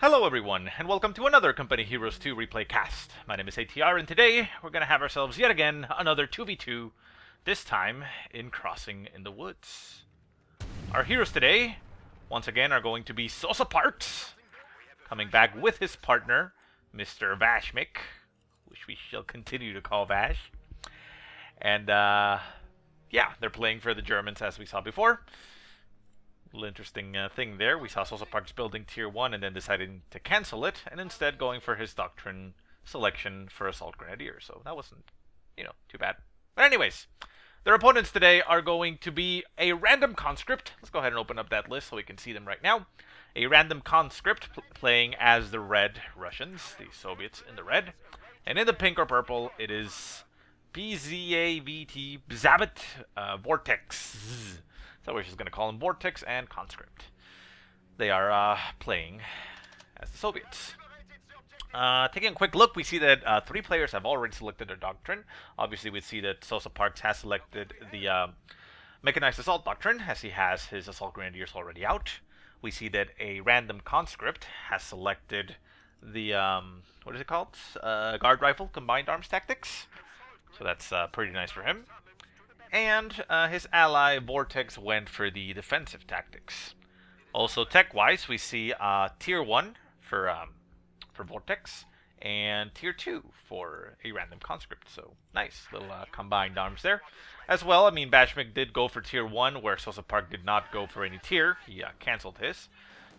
Hello everyone, and welcome to another Company Heroes 2 replay cast. My name is ATR, and today we're going to have ourselves yet again another 2v2, this time in Crossing in the Woods. Our heroes today, once again, are going to be Sosa Parks, coming back with his partner, Mr. BajMic, which we shall continue to call Vash. And, yeah, they're playing for the Germans as we saw before. Little interesting thing there. We saw Sosa Parks building tier 1 and then deciding to cancel it, and instead going for his Doctrine selection for Assault Grenadier. So that wasn't, too bad. But anyways, their opponents today are going to be a random conscript. Let's go ahead and open up that list so we can see them right now. A random conscript playing as the red Russians, the Soviets in the red. And in the pink or purple, it is PzAbt Vortexz. So we're just going to call them Vortexz and Conscript. They are playing as the Soviets. Taking a quick look, we see that 3 players have already selected their Doctrine. Obviously, we see that Sosa Parks has selected the Mechanized Assault Doctrine, as he has his Assault Grenadiers already out. We see that a random Conscript has selected the, what is it called? Guard Rifle Combined Arms Tactics. So that's pretty nice for him. And his ally Vortexz went for the defensive tactics. Also, tech-wise, we see tier 1 for Vortexz and tier 2 for a random conscript. So nice little combined arms there. As well, I mean, BajMic did go for tier 1, where Sosa Parks did not go for any tier. He canceled his.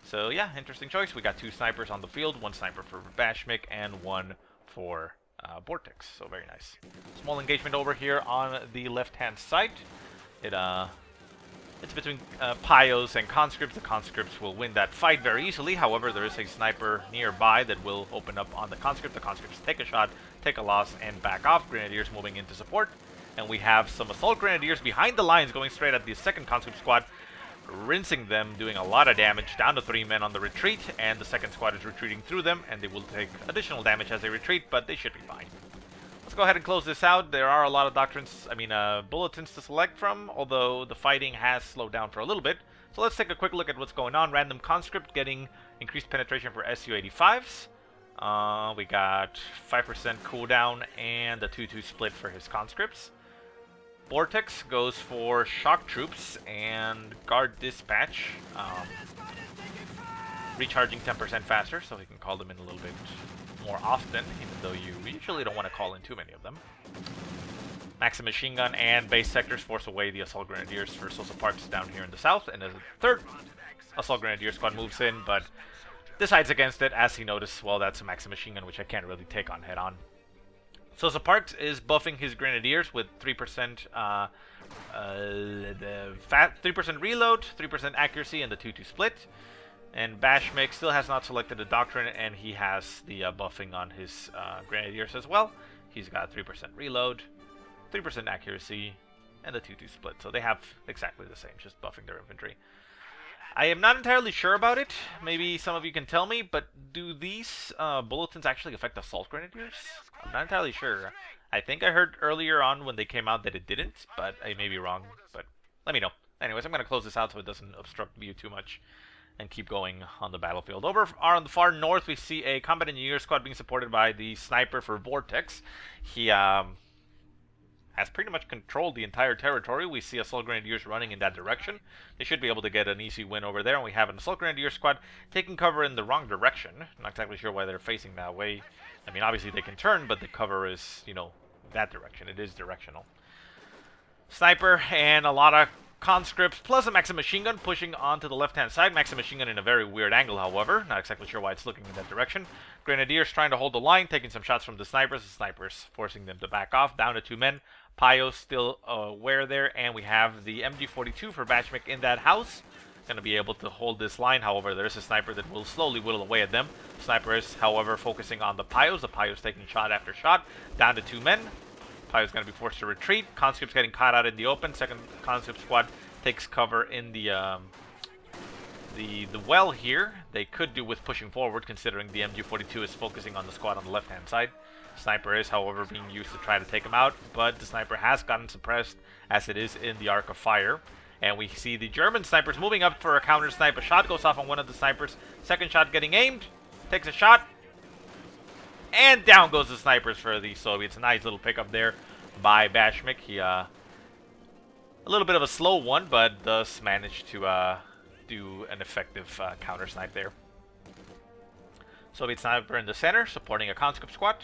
So yeah, interesting choice. We got 2 snipers on the field, 1 sniper for BajMic and 1 for Vortexz, so very nice. Small engagement over here on the left-hand side. It's between Pios and conscripts. The conscripts will win that fight very easily. However, there is a sniper nearby that will open up on the conscript. The conscripts take a shot, take a loss, and back off. Grenadiers moving into support. And we have some assault grenadiers behind the lines going straight at the second conscript squad, rinsing them, doing a lot of damage, down to 3 men on the retreat, and the second squad is retreating through them, and they will take additional damage as they retreat, but they should be fine. Let's go ahead and close this out. There are a lot of bulletins to select from, although the fighting has slowed down for a little bit. So let's take a quick look at what's going on. Random conscript getting increased penetration for Su-85s. We got 5% cooldown and a 2-2 split for his conscripts. Vortexz goes for shock troops and guard dispatch, recharging 10% faster, so he can call them in a little bit more often, even though you usually don't want to call in too many of them. Maxim machine gun and base sectors force away the assault grenadiers for Sosa Parks down here in the south, and the third assault grenadier squad moves in, but decides against it as he noticed, well, that's a Maxim machine gun, which I can't really take on head on. Sosa Parks is buffing his grenadiers with 3% 3% reload, 3% accuracy, and the 2-2 split. And BajMic still has not selected a Doctrine, and he has the buffing on his grenadiers as well. He's got 3% reload, 3% accuracy, and the 2-2 split. So they have exactly the same, just buffing their infantry. I am not entirely sure about it. Maybe some of you can tell me, but do these bulletins actually affect assault grenadiers? I'm not entirely sure. I think I heard earlier on when they came out that it didn't, but I may be wrong. But let me know. Anyways, I'm going to close this out so it doesn't obstruct view too much and keep going on the battlefield. Over on the far north, we see a combat engineer squad being supported by the sniper for Vortexz. He has pretty much controlled the entire territory. We see assault grenadiers running in that direction. They should be able to get an easy win over there. And we have an assault grenadier squad taking cover in the wrong direction. Not exactly sure why they're facing that way. I mean, obviously they can turn, but the cover is, that direction. It is directional. Sniper and a lot of conscripts, plus a Maxim machine gun pushing onto the left-hand side. Maxim machine gun in a very weird angle, however. Not exactly sure why it's looking in that direction. Grenadiers trying to hold the line, taking some shots from the snipers forcing them to back off, down to 2 men. Pios still aware there, and we have the MG42 for BajMic in that house. Going to be able to hold this line, however, there is a sniper that will slowly whittle away at them. Sniper is, however, focusing on the Pios. The Pios taking shot after shot, down to 2 men. Pios going to be forced to retreat. Conscripts getting caught out in the open. Second conscript squad takes cover in the well here. They could do with pushing forward, considering the MG42 is focusing on the squad on the left-hand side. Sniper is, however, being used to try to take him out, but the sniper has gotten suppressed as it is in the arc of fire. And we see the German snipers moving up for a counter snipe. A shot goes off on one of the snipers. Second shot getting aimed. takes a shot. And down goes the snipers for the Soviets. A nice little pickup there by BajMic. He, a little bit of a slow one, but does manage to do an effective counter snipe there. Soviet sniper in the center, supporting a conscript squad.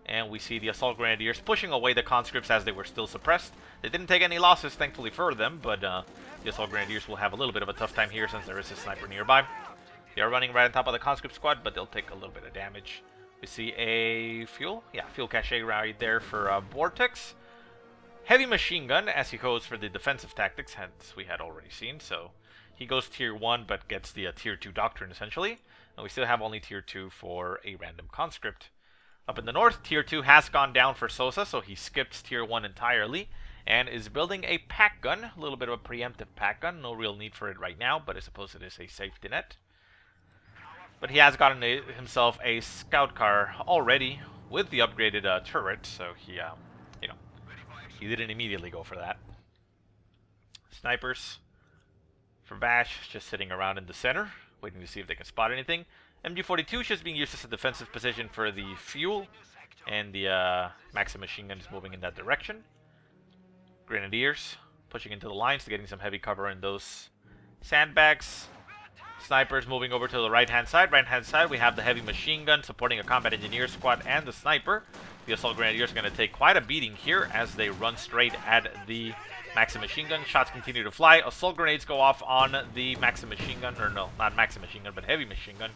And we see the assault grenadiers pushing away the conscripts as they were still suppressed. They didn't take any losses, thankfully for them, but the assault grenadiers will have a little bit of a tough time here since there is a sniper nearby. They are running right on top of the conscript squad, but they'll take a little bit of damage. We see a fuel cache right there for Vortexz. Heavy machine gun as he goes for the defensive tactics, as we had already seen. So he goes tier 1 but gets the tier 2 Doctrine essentially. And we still have only tier 2 for a random conscript. Up in the north, tier 2 has gone down for Sosa, so he skips tier 1 entirely and is building a pack gun, a little bit of a preemptive pack gun. No real need for it right now, but I suppose it is a safety net. But he has gotten himself a scout car already with the upgraded turret, so he, he didn't immediately go for that. Snipers for Bash just sitting around in the center, waiting to see if they can spot anything. MG42 is just being used as a defensive position for the fuel, and the Maxim machine gun is moving in that direction. Grenadiers pushing into the lines, getting some heavy cover in those sandbags. Snipers moving over to the right-hand side. Right-hand side, we have the heavy machine gun supporting a combat engineer squad and the sniper. The assault grenadiers are going to take quite a beating here as they run straight at the Maxim machine gun. Shots continue to fly. Assault grenades go off on the Maxim machine gun, or no, not Maxim machine gun, but heavy machine gun,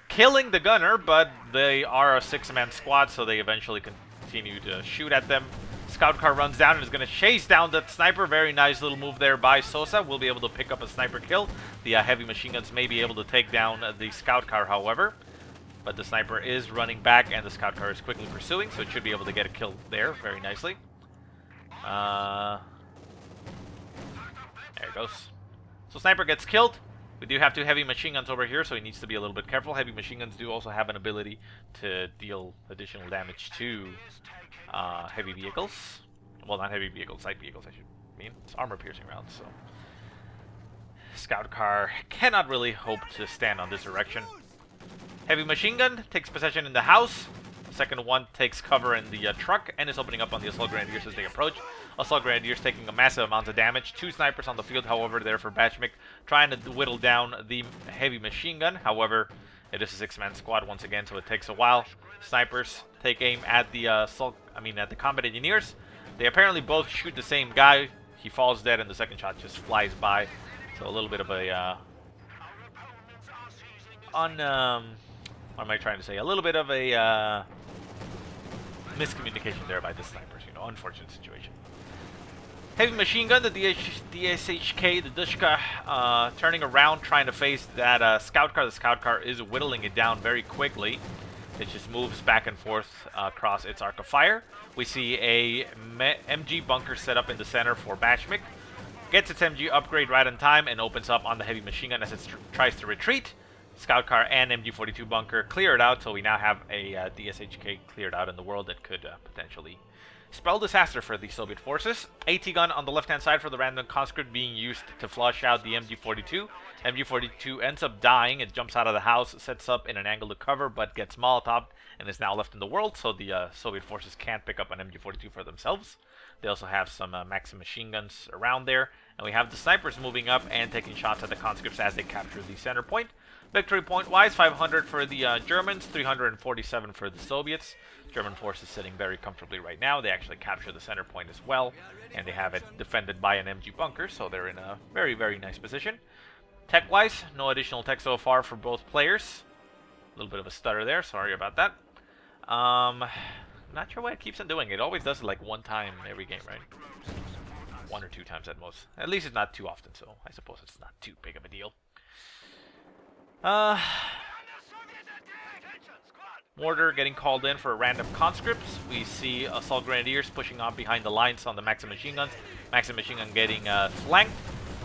killing the gunner, but they are a 6-man squad, so they eventually continue to shoot at them. Scout car runs down and is going to chase down that sniper. Very nice little move there by Sosa. We'll be able to pick up a sniper kill. The heavy machine guns may be able to take down the scout car, however. But the sniper is running back and the scout car is quickly pursuing, so it should be able to get a kill there very nicely. There it goes. So sniper gets killed. We do have 2 heavy machine guns over here, so he needs to be a little bit careful. Heavy machine guns do also have an ability to deal additional damage to heavy vehicles. Well, not heavy vehicles, light vehicles, I should mean. It's armor-piercing rounds, so... Scout car cannot really hope to stand on this erection. Heavy machine gun takes possession in the house. Second one takes cover in the truck and is opening up on the assault grenadiers as they approach. Assault grenadiers taking a massive amount of damage. 2 snipers on the field, however, there for BajMic, trying to whittle down the heavy machine gun. However, it is a 6-man squad once again, so it takes a while. Snipers take aim at the at the combat engineers. They apparently both shoot the same guy. He falls dead, and the second shot just flies by. So a little bit of a what am I trying to say? A little bit of a miscommunication there by the snipers. Unfortunate situation. Heavy machine gun, the DSHK, the Dushka, turning around, trying to face that scout car. The scout car is whittling it down very quickly. It just moves back and forth across its arc of fire. We see a MG bunker set up in the center for BajMic. Gets its MG upgrade right on time and opens up on the heavy machine gun as it tries to retreat. Scout car and MG42 bunker cleared out, so we now have a DSHK cleared out in the world that could potentially spell disaster for the Soviet forces. AT gun on the left-hand side for the random conscript being used to flush out the MG42. MG42 ends up dying. It jumps out of the house, sets up in an angle to cover, but gets Molotov and is now left in the world, so the Soviet forces can't pick up an MG42 for themselves. They also have some Maxim machine guns around there, and we have the snipers moving up and taking shots at the conscripts as they capture the center point. Victory point-wise, 500 for the Germans, 347 for the Soviets. German forces sitting very comfortably right now. They actually capture the center point as well, and they have it defended by an MG bunker, so they're in a very, very nice position. Tech-wise, no additional tech so far for both players. A little bit of a stutter there, sorry about that. Not sure why it keeps on doing it. It always does it like one time every game, right? 1 or 2 times at most. At least it's not too often, so I suppose it's not too big of a deal. Mortar getting called in for random conscripts. We see assault grenadiers pushing on behind the lines on the Maxim machine guns. Maxim machine gun getting flanked.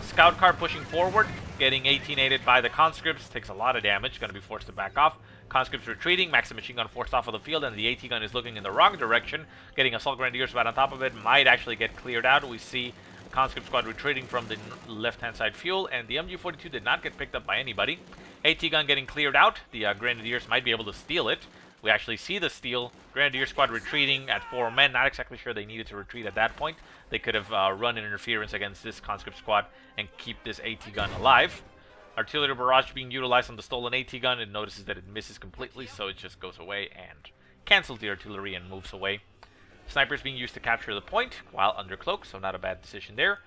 Scout car pushing forward, getting 18-aided by the conscripts. Takes a lot of damage, going to be forced to back off. Conscripts retreating, Maxim machine gun forced off of the field, and the AT gun is looking in the wrong direction. Getting assault grenadiers right on top of it, might actually get cleared out. We see conscript squad retreating from the left-hand side fuel, and the MG42 did not get picked up by anybody. AT gun getting cleared out. The Grenadiers might be able to steal it. We actually see the steal. Grenadier squad retreating at 4 men. Not exactly sure they needed to retreat at that point. They could have run in interference against this conscript squad and keep this AT gun alive. Artillery barrage being utilized on the stolen AT gun. It notices that it misses completely, so it just goes away and cancels the artillery and moves away. Snipers being used to capture the point while under cloak, so not a bad decision there.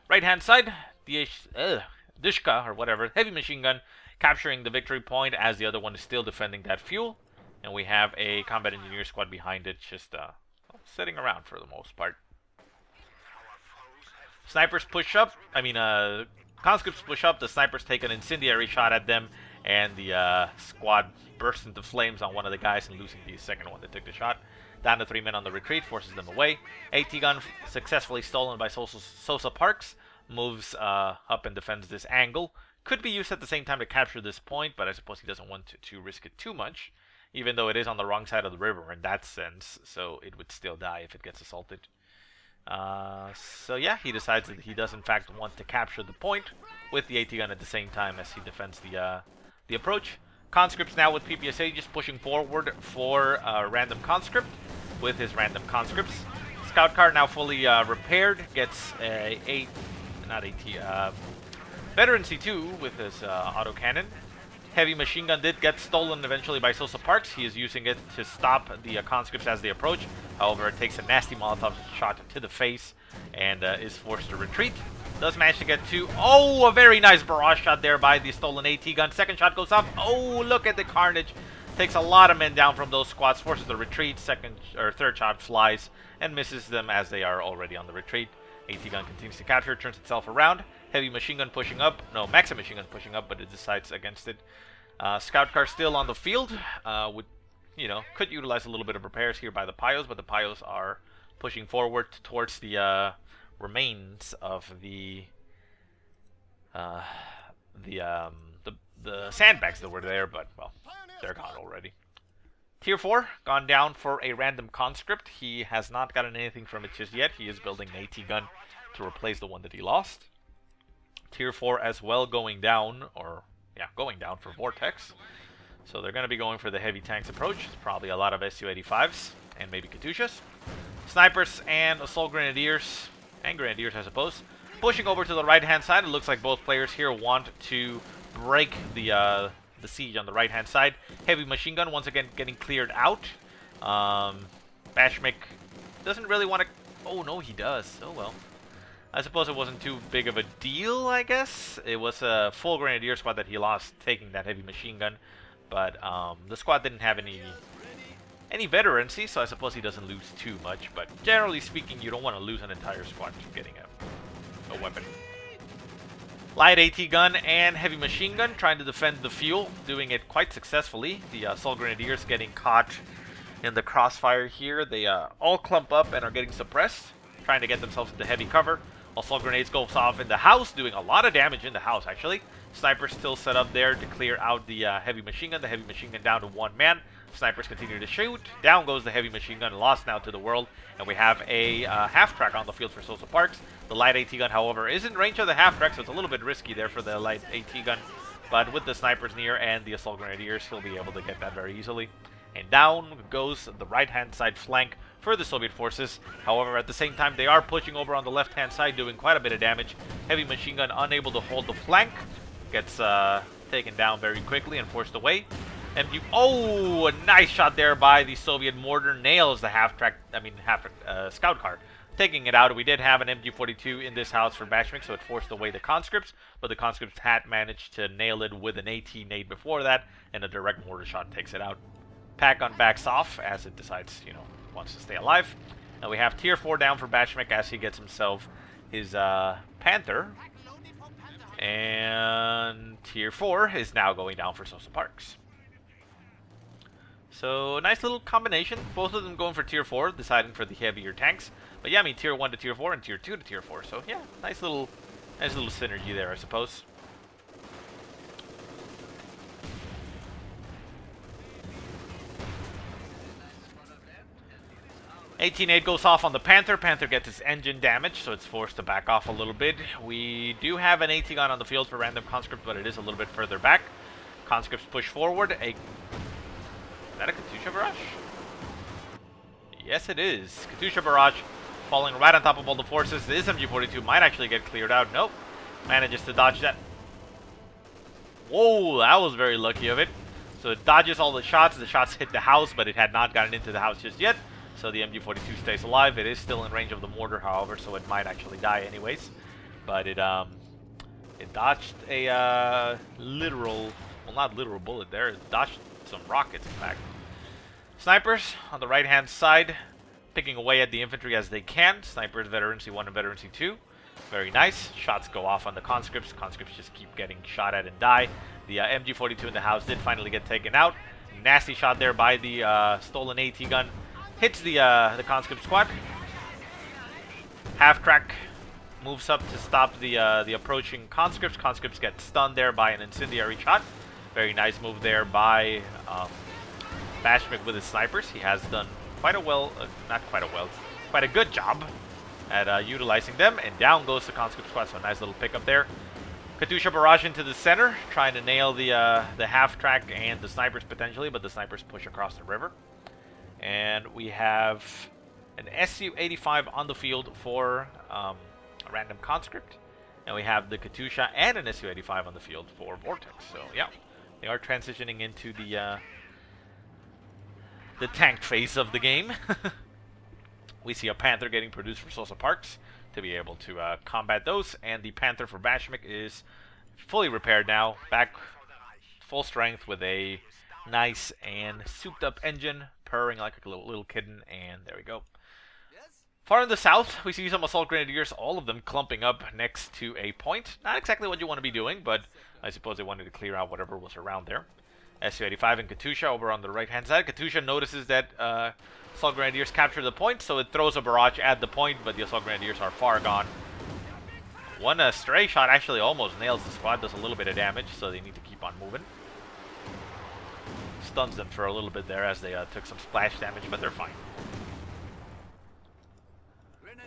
Right hand side, Dushka or whatever, heavy machine gun capturing the victory point as the other one is still defending that fuel. And we have a combat engineer squad behind it, just sitting around for the most part. Snipers push up. Conscripts push up. The snipers take an incendiary shot at them, and the squad bursts into flames on one of the guys and losing the second one that took the shot. Down to 3 men on the retreat, forces them away. AT gun successfully stolen by Sosa Parks. Moves up and defends this angle. Could be used at the same time to capture this point, but I suppose he doesn't want to risk it too much. Even though it is on the wrong side of the river in that sense, so it would still die if it gets assaulted. So yeah, he decides that he does in fact want to capture the point with the AT gun at the same time as he defends the approach. Conscripts now with PPSA just pushing forward for random conscript with his random conscripts. Scout car now fully repaired, gets veteran C2 with his autocannon. Heavy machine gun did get stolen eventually by Sosa Parks. He is using it to stop the conscripts as they approach. However, it takes a nasty Molotov shot to the face and is forced to retreat. Does manage to get 2. Oh, a very nice barrage shot there by the stolen AT gun. Second shot goes off. Oh, look at the carnage. Takes a lot of men down from those squads, forces the retreat. Third shot flies and misses them as they are already on the retreat. AT gun continues to capture, turns itself around. Heavy machine gun pushing up. No, Maxim machine gun pushing up, but it decides against it. Scout car still on the field. Could utilize a little bit of repairs here by the Pyos, but the Pyos are pushing forward towards the remains of the sandbags that were there, but well, they're gone already. Tier 4, gone down for a random conscript. He has not gotten anything from it just yet. He is building an AT gun to replace the one that he lost. Tier 4 as well going down for Vortexz. So they're going to be going for the heavy tanks approach. It's probably a lot of Su-85s and maybe Katyushas. Snipers and assault grenadiers, I suppose, pushing over to the right-hand side. It looks like both players here want to break the siege on the right-hand side. Heavy machine gun once again getting cleared out. BajMic doesn't really want to... Oh, no, he does. Oh, well. I suppose it wasn't too big of a deal, I guess. It was a full Grenadier squad that he lost taking that heavy machine gun. But the squad didn't have any veterancy, so I suppose he doesn't lose too much. But generally speaking, you don't want to lose an entire squad just getting a weapon. Light AT gun and heavy machine gun trying to defend the fuel, doing it quite successfully. The assault grenadiers getting caught in the crossfire here. They all clump up and are getting suppressed, trying to get themselves into heavy cover. Assault grenades goes off in the house, doing a lot of damage in the house actually. Snipers still set up there to clear out the heavy machine gun. The heavy machine gun down to 1 man. Snipers continue to shoot. Down goes the heavy machine gun, lost now to the world. And we have a half-track on the field for Sosa Parks. The light AT gun, however, is in range of the half-track, so it's a little bit risky there for the light AT gun. But with the snipers near and the assault grenadiers, he'll be able to get that very easily. And down goes the right-hand side flank for the Soviet forces. However, at the same time, they are pushing over on the left-hand side, doing quite a bit of damage. Heavy machine gun unable to hold the flank. Gets taken down very quickly and forced away. Oh, a nice shot there by the Soviet mortar. Nails the half-track scout car, taking it out. We did have an MG42 in this house for BajMic, so it forced away the conscripts, but the conscripts had managed to nail it with an AT nade before that, and a direct mortar shot takes it out. Pack gun backs off as it decides, wants to stay alive. And we have tier 4 down for BajMic as he gets himself his Panther. And tier 4 is now going down for Sosa Parks. So, nice little combination. Both of them going for tier 4, deciding for the heavier tanks. But yeah, tier 1 to tier 4 and tier 2 to tier 4. So yeah, nice little synergy there, I suppose. AT-8 goes off on the Panther. Panther gets its engine damaged, so it's forced to back off a little bit. We do have an AT gun on the field for random conscript, but it is a little bit further back. Conscripts push forward. Is that a Katyusha barrage? Yes, it is. Katyusha barrage falling right on top of all the forces. The SMG-42 might actually get cleared out. Nope. Manages to dodge that. Whoa, that was very lucky of it. So it dodges all the shots. The shots hit the house, but it had not gotten into the house just yet. So the MG-42 stays alive. It is still in range of the mortar, however, so it might actually die anyways. But it dodged a literal, well, not literal bullet there. It dodged some rockets, in fact. Snipers on the right-hand side, picking away at the infantry as they can. Snipers, Veterancy 1 and Veterancy 2. Very nice. Shots go off on the conscripts. Conscripts just keep getting shot at and die. The MG-42 in the house did finally get taken out. Nasty shot there by the stolen AT gun. Hits the conscript squad. Half track moves up to stop the approaching conscripts. Conscripts get stunned there by an incendiary shot. Very nice move there by BajMic with his snipers. He has done quite a good job at utilizing them. And down goes the conscript squad. So a nice little pickup there. Katyusha barrage into the center, trying to nail the half track and the snipers potentially, but the snipers push across the river. And we have an Su-85 on the field for a random conscript. And we have the Katyusha and an Su-85 on the field for Vortexz. So yeah, they are transitioning into the tank phase of the game. We see a Panther getting produced for Sosa Parks to be able to combat those. And the Panther for BajMic is fully repaired now, back full strength with a nice and souped up engine, purring like a little kitten, and there we go. Far in the south, we see some assault grenadiers, all of them clumping up next to a point. Not exactly what you want to be doing, but I suppose they wanted to clear out whatever was around there. Su-85 and Katyusha over on the right-hand side. Katyusha notices that assault grenadiers capture the point, so it throws a barrage at the point, but the assault grenadiers are far gone. One stray shot actually almost nails the squad, does a little bit of damage, so they need to keep on moving. Stuns them for a little bit there as they took some splash damage, but they're fine.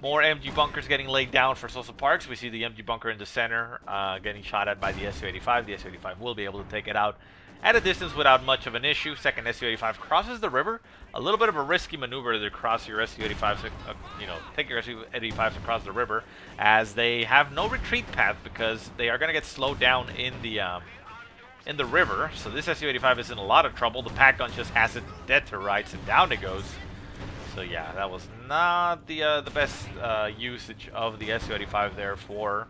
More MG bunkers getting laid down for Sosa Parks. We see the MG bunker in the center getting shot at by the Su-85. The Su-85 will be able to take it out at a distance without much of an issue. Second Su-85 crosses the river. A little bit of a risky maneuver to cross your Su-85s, take your Su-85s across the river, as they have no retreat path because they are going to get slowed down in the river. So this Su-85 is in a lot of trouble. The pack gun just has it dead to rights, and down it goes. So yeah, that was not the best usage of the Su-85 there for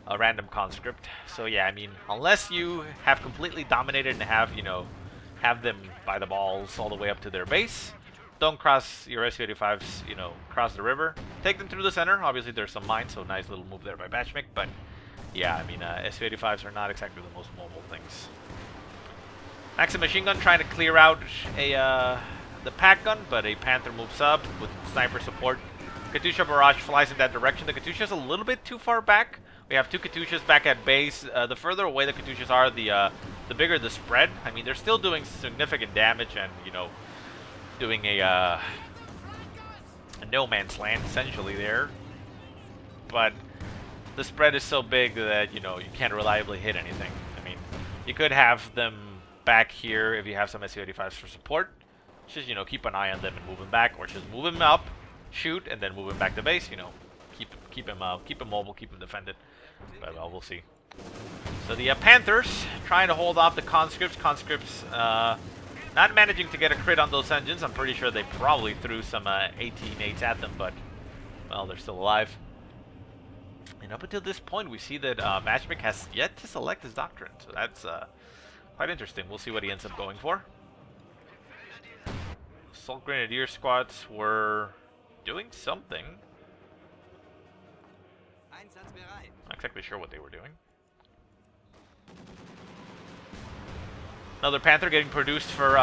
a random conscript. So yeah, I mean, unless you have completely dominated and have them by the balls all the way up to their base, don't cross your Su-85s, cross the river. Take them through the center. Obviously, there's some mines, so nice little move there by BajMic. But yeah, I mean, Su-85s are not exactly the most mobile things. Maxim machine gun trying to clear out the pack gun, but a Panther moves up with sniper support. Katyusha barrage flies in that direction. The Katyusha's a little bit too far back. We have two Katyushas back at base. The further away the Katyushas are, the bigger the spread. I mean, they're still doing significant damage and, doing a no man's land, essentially, there. But the spread is so big that, you can't reliably hit anything. I mean, you could have them back here if you have some Su-85s for support. Just, keep an eye on them and move them back, or just move them up, shoot, and then move them back to base, keep him mobile, keep him defended. But well, we'll see. So the Panthers trying to hold off the conscripts. Conscripts not managing to get a crit on those engines. I'm pretty sure they probably threw some 18-8s at them, but well, they're still alive. And up until this point, we see that BajMic has yet to select his Doctrine, so that's quite interesting. We'll see what he ends up going for. Assault Grenadier squads were doing something. Not exactly sure what they were doing. Another Panther getting produced for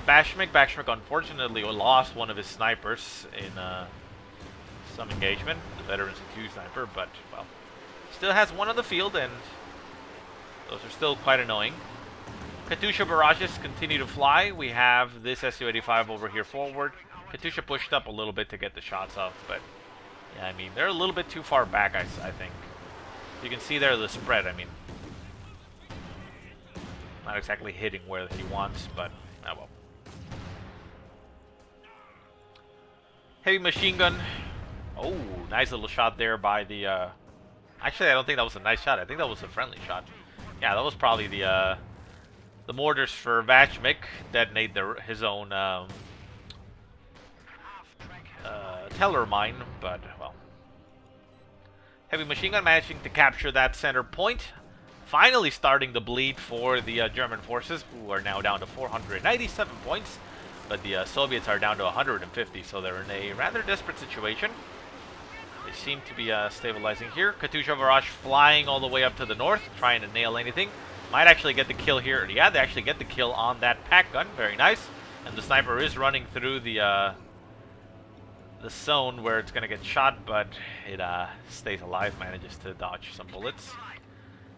BajMic. BajMic unfortunately lost one of his snipers in some engagement. The Veterancy 2 sniper, but well, still has one on the field, and those are still quite annoying. Katyusha barrages continue to fly. We have this Su-85 over here forward. Katyusha pushed up a little bit to get the shots off, but yeah, I mean, they're a little bit too far back, I think. You can see there the spread, I mean. Not exactly hitting where he wants, but oh well. Heavy machine gun. Oh, nice little shot there by the... Actually, I don't think that was a nice shot. I think that was a friendly shot. Yeah, that was probably the mortars for BajMic detonate his own teller mine, but, well. Heavy machine gun managing to capture that center point. Finally starting the bleed for the German forces, who are now down to 497 points. But the Soviets are down to 150, so they're in a rather desperate situation. They seem to be stabilizing here. Katyusha barrage flying all the way up to the north, trying to nail anything. Might actually get the kill here. Yeah, they actually get the kill on that pack gun. Very nice. And the sniper is running through the zone where it's going to get shot, but it stays alive, manages to dodge some bullets.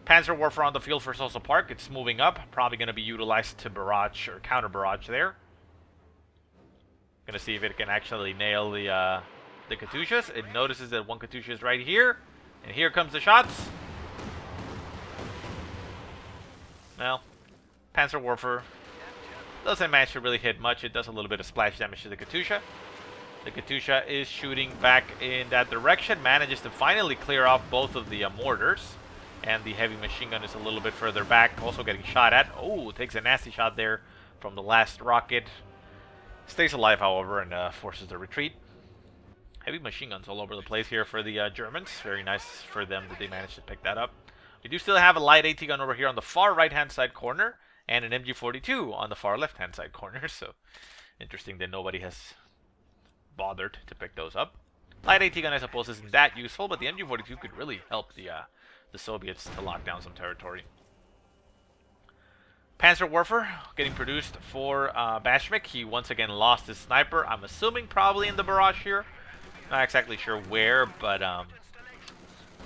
Panzer warfare on the field for Sosa Park. It's moving up. Probably going to be utilized to barrage or counter barrage there. Gonna see if it can actually nail the Katyushas. It notices that one Katyusha is right here, and here comes the shots. Well, Panzer Warfare doesn't manage to really hit much. It does a little bit of splash damage to the Katyusha. The Katyusha is shooting back in that direction, manages to finally clear off both of the mortars, and the heavy machine gun is a little bit further back, also getting shot at. Oh, takes a nasty shot there from the last rocket. Stays alive, however, and forces the retreat. Heavy machine guns all over the place here for the Germans. Very nice for them that they managed to pick that up. We do still have a light AT gun over here on the far right-hand side corner, and an MG42 on the far left-hand side corner. So, interesting that nobody has bothered to pick those up. Light AT gun, I suppose, isn't that useful, but the MG42 could really help the Soviets to lock down some territory. Panzer Warfare getting produced for BajMic. He once again lost his sniper. I'm assuming probably in the barrage here. Not exactly sure where, but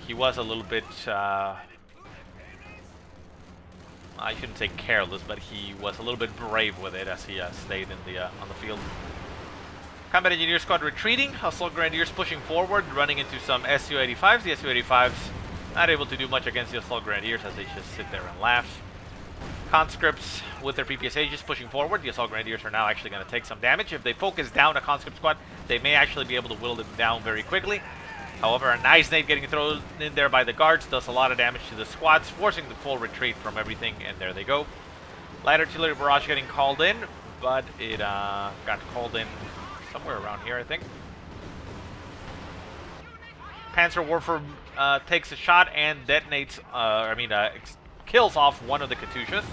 he was a little bit, I shouldn't say careless, but he was a little bit brave with it as he stayed in on the field. Combat Engineer Squad retreating. Assault Grenadiers pushing forward, running into some Su-85s. The Su-85s not able to do much against the Assault Grenadiers as they just sit there and laugh. Conscripts with their PPSHs pushing forward. The Assault Grenadiers are now actually going to take some damage. If they focus down a conscript squad, they may actually be able to whittle them down very quickly. However, a nice nade getting thrown in there by the guards does a lot of damage to the squads, forcing the full retreat from everything, and there they go. Light artillery barrage getting called in, but it got called in somewhere around here, I think. Panzer Warfare takes a shot and detonates, kills off one of the Katyushas,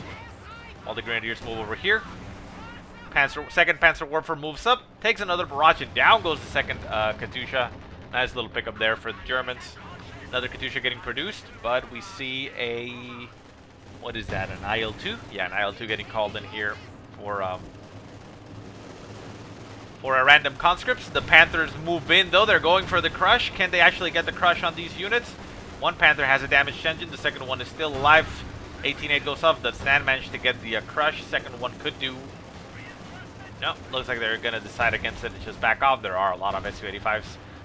while the Grenadiers move over here. Second Panzer Warfare moves up, takes another barrage, and down goes the second Katyusha. Nice little pickup there for the Germans. Another Katyusha getting produced, but we see a... what is that, an IL-2? Yeah, an IL-2 getting called in here for a random conscripts. The Panthers move in, though. They're going for the crush. Can they actually get the crush on these units? One Panther has a damaged engine. The second one is still alive. 18-8 goes off. Does Stan manage to get the crush? Second one could do. No, looks like they're going to decide against it and just back off. There are a lot of Su-85s,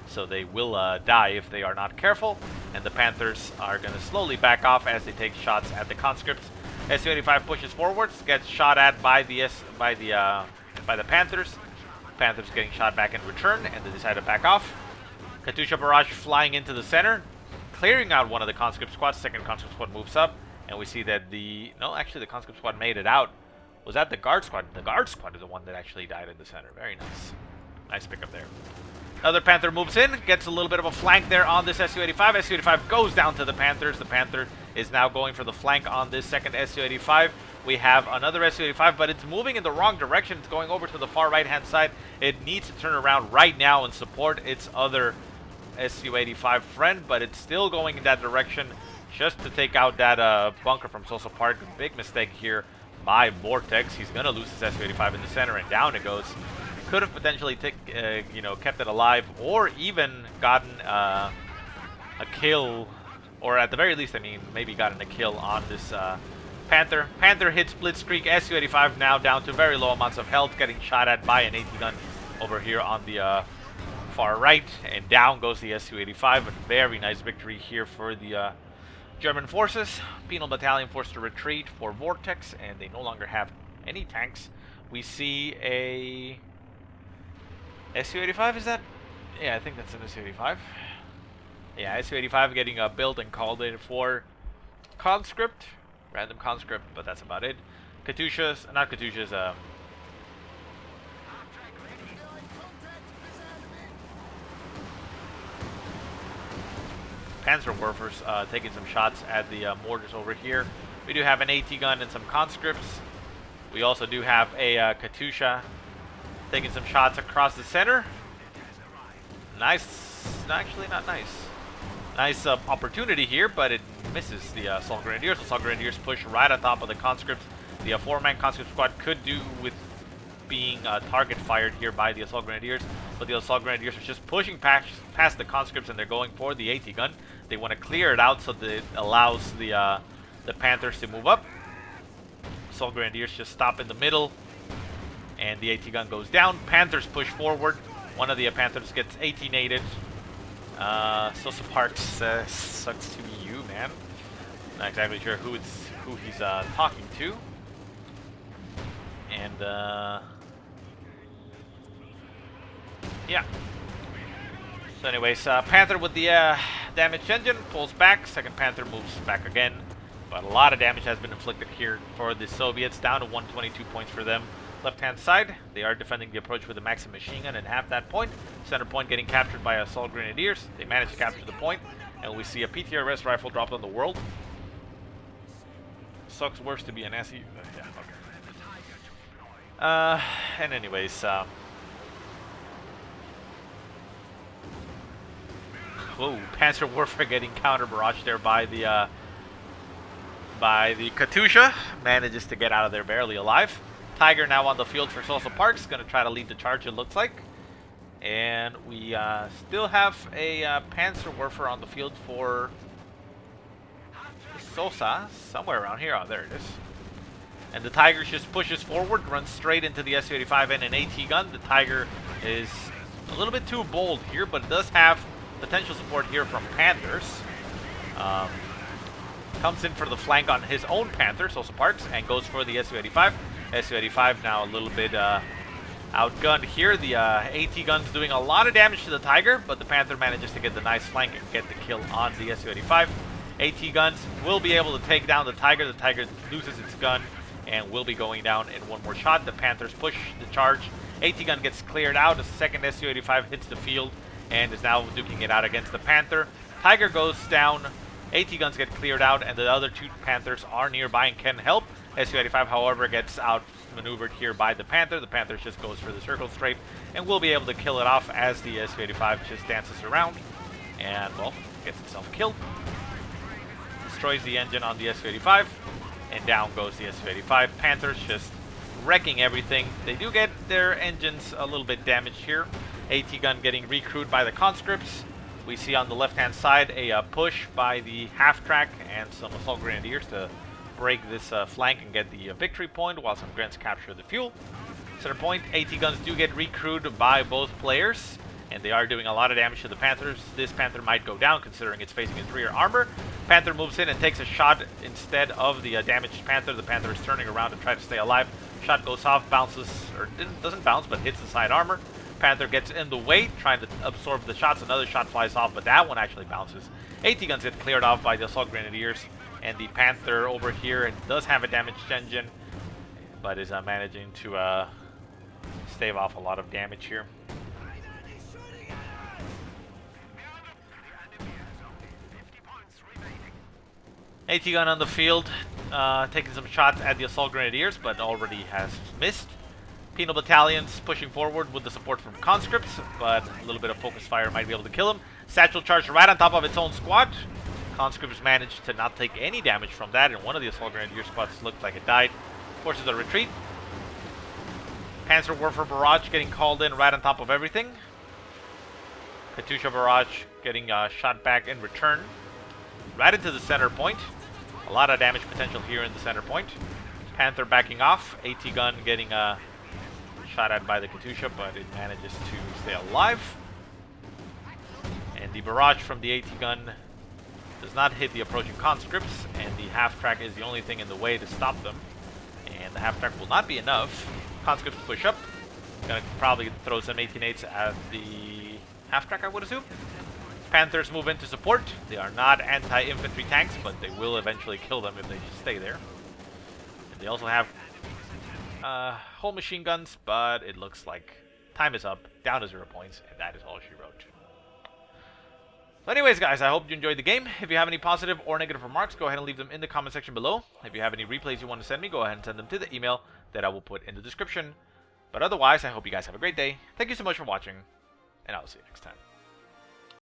so they will die if they are not careful. And the Panthers are going to slowly back off as they take shots at the conscripts. Su-85 pushes forwards, gets shot at by the Panthers. Panthers getting shot back in return, and they decide to back off. Katyusha barrage flying into the center, clearing out one of the conscript squads. Second conscript squad moves up, and we see that the conscript squad made it out. Was that the guard squad? The guard squad is the one that actually died in the center. Very nice. Nice pickup there. Another Panther moves in, gets a little bit of a flank there on this Su-85. Su-85 goes down to the Panthers. The Panther is now going for the flank on this second Su-85. We have another Su-85, but it's moving in the wrong direction. It's going over to the far right-hand side. It needs to turn around right now and support its other Su-85 friend, but it's still going in that direction just to take out that bunker from Sosa Park. Big mistake here by Vortexz. He's going to lose his Su-85 in the center, and down it goes. Could have potentially kept it alive, or even gotten a kill, or at the very least, maybe gotten a kill on this Panther. Panther hits Blitzkrieg. Su-85 now down to very low amounts of health, getting shot at by an AT gun over here on the far right, and down goes the Su-85. A very nice victory here for the German forces, Penal Battalion forced to retreat for Vortexz, and they no longer have any tanks. We see a Su-85, is that? Yeah, I think that's an Su-85. Yeah, Su-85 getting built and called in for conscript, random conscript, but that's about it. Katyushas, not Katyushas, Panzerwerfers taking some shots at the mortars over here. We do have an AT gun and some conscripts. We also do have a Katyusha taking some shots across the center. Nice, actually not nice. Nice opportunity here, but it misses the Assault Grenadiers. Assault Grenadiers push right on top of the conscripts. The 4-man conscript squad could do with being target fired here by the Assault Grenadiers, but the Assault Grenadiers are just pushing past the conscripts, and they're going for the AT gun. They want to clear it out so that it allows the Panthers to move up. Assault Grenadiers just stop in the middle, and the AT gun goes down. Panthers push forward. One of the Panthers gets AT-nated. Sosa Parks sucks to be you, man. Not exactly sure who he's talking to. And yeah. So anyways, Panther with the damaged engine pulls back. Second Panther moves back again. But a lot of damage has been inflicted here for the Soviets. Down to 122 points for them. Left-hand side, they are defending the approach with a Maxim machine gun and have that point. Center point getting captured by Assault Grenadiers. They manage to capture the point, and we see a PTRS rifle dropped on the world. Sucks worse to be an SE. Yeah, okay. And anyways, whoa, Panzer Warfare getting counter barrage there by the Katyusha. Manages to get out of there barely alive. Tiger now on the field for Sosa Parks, going to try to lead the charge, it looks like. And we still have a Panzerwerfer on the field for Sosa, somewhere around here. Oh, there it is. And the Tiger just pushes forward, runs straight into the Su-85 and an AT gun. The Tiger is a little bit too bold here, but it does have potential support here from Panthers. Comes in for the flank on his own Panther, Sosa Parks, and goes for the Su-85. Su-85 now a little bit outgunned here. The AT gun's doing a lot of damage to the Tiger, but the Panther manages to get the nice flank and get the kill on the Su-85. AT guns will be able to take down the Tiger. The Tiger loses its gun and will be going down in one more shot. The Panthers push the charge. AT gun gets cleared out. The second Su-85 hits the field and is now duking it out against the Panther. Tiger goes down. AT guns get cleared out, and the other two Panthers are nearby and can help. Su-85, however, gets outmaneuvered here by the Panther. The Panther just goes for the circle strafe and will be able to kill it off as the Su-85 just dances around and, well, gets itself killed. Destroys the engine on the Su-85, and down goes the Su-85. Panthers just wrecking everything. They do get their engines a little bit damaged here. AT gun getting recruited by the conscripts. We see on the left-hand side a push by the half-track and some Assault Grenadiers to break this flank and get the victory point while some Grents capture the fuel. Center point, AT guns do get recruited by both players, and they are doing a lot of damage to the Panthers. This Panther might go down considering it's facing its rear armor. Panther moves in and takes a shot instead of the damaged Panther. The Panther is turning around to try to stay alive. Shot goes off, bounces, or doesn't bounce, but hits the side armor. Panther gets in the way, trying to absorb the shots. Another shot flies off, but that one actually bounces. AT guns get cleared off by the Assault Grenadiers. And the Panther over here does have a damaged engine, but is managing to stave off a lot of damage here. AT gun on the field, taking some shots at the Assault Grenadiers, but already has missed. Penal Battalions pushing forward with the support from conscripts, but a little bit of focus fire might be able to kill him. Satchel charge right on top of its own squad. Conscripts managed to not take any damage from that, and one of the Assault Grenadier squads looked like it died. Forces a retreat. Panzerwerfer barrage getting called in right on top of everything. Katyusha barrage getting shot back in return. Right into the center point. A lot of damage potential here in the center point. Panther backing off. AT gun getting shot at by the Katyusha, but it manages to stay alive. And the barrage from the AT gun Does not hit the approaching conscripts, and the half-track is the only thing in the way to stop them. And the half-track will not be enough. Conscripts push up. Gonna probably throw some 18-8s at the half-track, I would assume. Panthers move in to support. They are not anti-infantry tanks, but they will eventually kill them if they stay there. And they also have whole machine guns, but it looks like time is up, down to 0 points, and that is all she wrote. So anyways, guys, I hope you enjoyed the game. If you have any positive or negative remarks, go ahead and leave them in the comment section below. If you have any replays you want to send me, go ahead and send them to the email that I will put in the description. But otherwise, I hope you guys have a great day. Thank you so much for watching, and I'll see you next time.